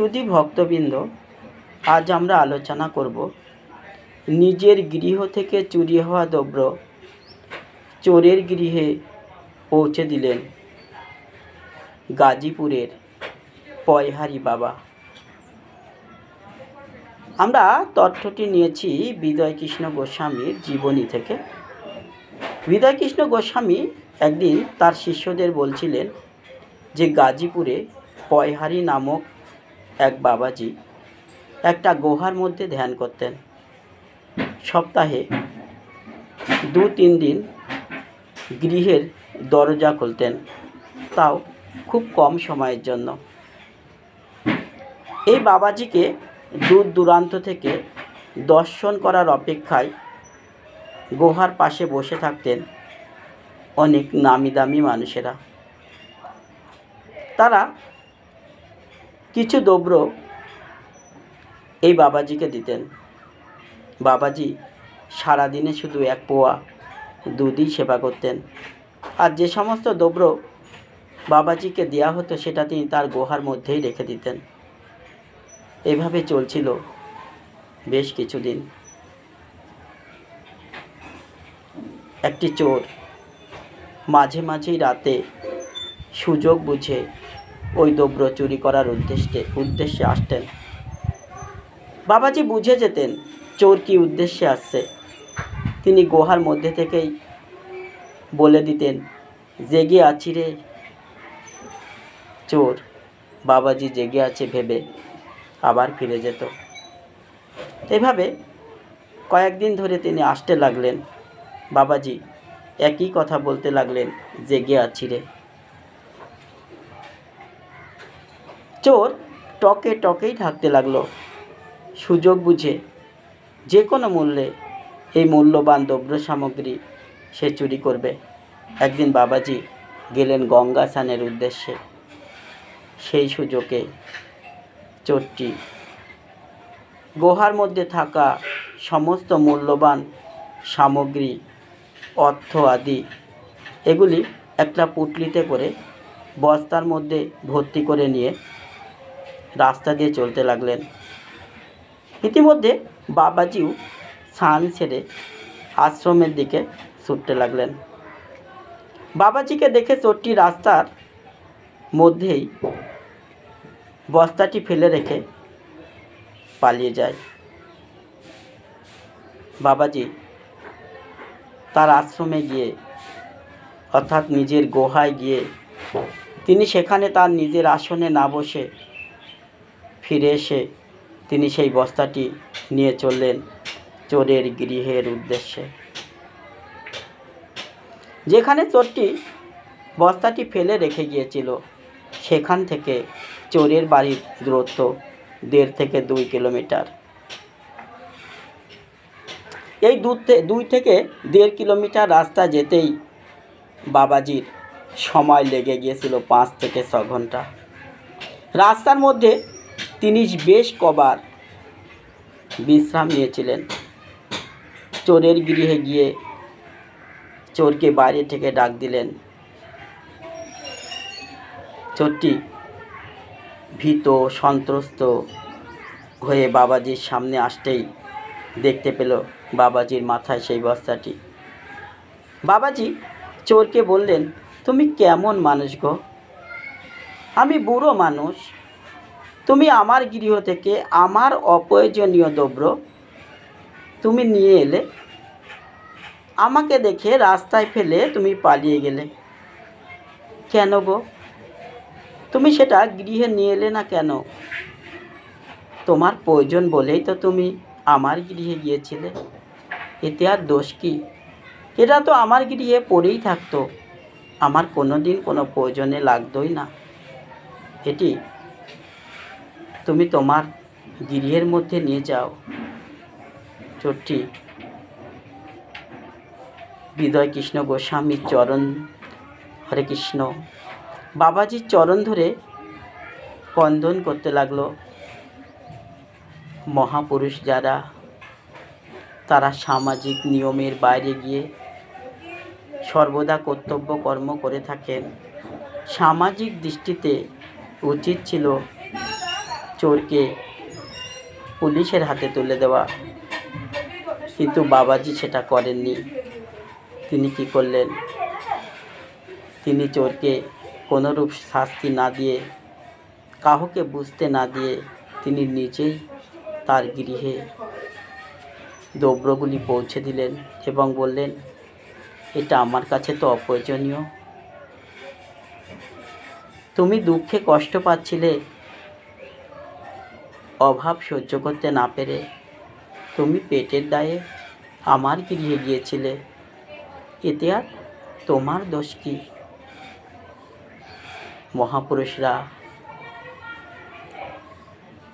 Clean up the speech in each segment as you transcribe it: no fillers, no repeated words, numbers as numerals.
সুধী ভক্তবৃন্দ, আজ আমরা আলোচনা করব নিজের গৃহ থেকে চুরি হওয়া দ্রব্য চোরের গৃহে পৌঁছে দিলেন গাজীপুরের পয়হারি বাবা। আমরা তথ্যটি নিয়েছি বিজয়কৃষ্ণ গোস্বামীর জীবনী থেকে। বিজয়কৃষ্ণ গোস্বামী একদিন তার শিষ্যদের বলছিলেন যে গাজীপুরে পয়হারি নামক এক বাবাজি একটা গুহার মধ্যে ধ্যান করতেন। সপ্তাহে 2-3 দিন গৃহের দরজা খুলতেন, তাও খুব কম সময়ের জন্য। এই বাবাজিকে দূর দূরান্ত থেকে দর্শন করার অপেক্ষায় গুহার পাশে বসে থাকতেন অনেক নামি দামি মানুষেরা। তারা কিছু দ্রব্য এই বাবাজিকে দিতেন। বাবাজি সারাদিনে শুধু 1 পোয়া দুধই সেবা করতেন, আর যে সমস্ত দ্রব্য বাবাজিকে দেওয়া হতো সেটা তিনি তার গুহার মধ্যেই রেখে দিতেন। এভাবে চলছিল বেশ কিছুদিন। একটি চোর মাঝে মাঝেই রাতে সুযোগ বুঝে ওই দ্রব্য চুরি করার উদ্দেশ্যে আসতেন। বাবাজি বুঝে যেতেন চোর কি উদ্দেশ্যে আসছে। তিনি গুহার মধ্যে থেকেই বলে দিতেন, জেগে আছি রে। চোর বাবাজি জেগে আছে ভেবে আবার ফিরে যেত। এভাবে কয়েকদিন ধরে তিনি আসতে লাগলেন। বাবাজি একই কথা বলতে লাগলেন, জেগে আছি রে। চোর টকে টকেই থাকতে লাগলো। সুযোগ বুঝে যে কোনো মূল্যে এই মূল্যবান দ্রব্য সামগ্রী সে চুরি করবে। একদিন বাবাজি গেলেন গঙ্গা স্নানের উদ্দেশ্যে। সেই সুযোগে চোরটি গুহার মধ্যে থাকা সমস্ত মূল্যবান সামগ্রী, অর্থ আদি এগুলি একটা পুঁটলিতে করে বস্তার মধ্যে ভর্তি করে নিয়ে রাস্তা দিয়ে চলতে লাগলেন। ইতিমধ্যে বাবাজিও স্নান সেরে আশ্রমের দিকে ছুটতে লাগলেন। বাবাজিকে দেখে চোরটি রাস্তার মধ্যেই বস্তাটি ফেলে রেখে পালিয়ে যায়। বাবাজি তার আশ্রমে গিয়ে, অর্থাৎ নিজের গুহায় গিয়ে তিনি সেখানে তার নিজের আসনে না বসে ফিরে এসে তিনি সেই বস্তাটি নিয়ে চললেন চোরের গৃহের উদ্দেশ্যে। যেখানে চোরটি বস্তাটি ফেলে রেখে গিয়েছিল সেখান থেকে চোরের বাড়ির দূরত্ব 1.5 থেকে 2 কিলোমিটার। এই 2 থেকে 1.5 কিলোমিটার রাস্তা যেতেই বাবাজির সময় লেগে গিয়েছিল 5 থেকে 6 ঘন্টা। রাস্তার মধ্যে তিনি বেশ কবার বিশ্রাম নিয়েছিলেন। চোরের গৃহে গিয়ে চোরকে বাইরে থেকে ডাক দিলেন। চোরটি ভীত সন্ত্রস্ত হয়ে বাবাজির সামনে আসতেই দেখতে পেল বাবাজির মাথায় সেই বস্তাটি। বাবাজি চোরকে বললেন, তুমি কেমন মানুষ গো? আমি বুড়ো মানুষ, তুমি আমার গৃহ থেকে আমার অপ্রয়োজনীয় দ্রব্য তুমি নিয়ে এলে, আমাকে দেখে রাস্তায় ফেলে তুমি পালিয়ে গেলে কেন গো? তুমি সেটা গৃহে নিয়ে এলে না কেন? তোমার প্রয়োজন বলেই তো তুমি আমার গৃহে গিয়েছিলে, এতে আর দোষ কি? এটা তো আমার গৃহে পড়েই থাকতো, আমার কোনো দিন কোনো প্রয়োজনে লাগতোই না। এটি তুমি তোমার গৃহের মধ্যে নিয়ে যাও। চোরটি বিজয়কৃষ্ণ গোস্বামীর চরণ, হরে কৃষ্ণ, বাবাজির চরণ ধরে বন্দন করতে লাগলো। মহাপুরুষ যারা, তারা সামাজিক নিয়মের বাইরে গিয়ে সর্বদা কর্তব্য কর্ম করে থাকেন। সামাজিক দৃষ্টিতে উচিত ছিল চোরকে পুলিশের হাতে তুলে দেওয়া, কিন্তু বাবাজি সেটা করেননি। তিনি কি করলেন? তিনি চোরকে কোনোরূপ শাস্তি না দিয়ে, কাউকে বুঝতে না দিয়ে তিনি নিজেই তার গৃহে দ্রব্যগুলি পৌঁছে দিলেন এবং বললেন, এটা আমার কাছে তো অপ্রয়োজনীয়। তুমি দুঃখে কষ্ট পাচ্ছিলে, অভাব সহ্য করতে না পেরে তুমি পেটের দায়ে আমার গৃহে গিয়েছিলে, এতে আর তোমার দোষ কি? মহাপুরুষরা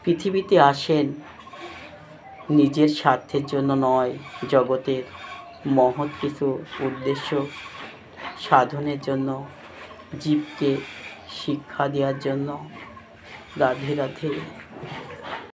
পৃথিবীতে আসেন নিজের স্বার্থের জন্য নয়, জগতের মহৎ কিছু উদ্দেশ্য সাধনের জন্য, জীবকে শিক্ষা দেওয়ার জন্য। রাধে রাধে।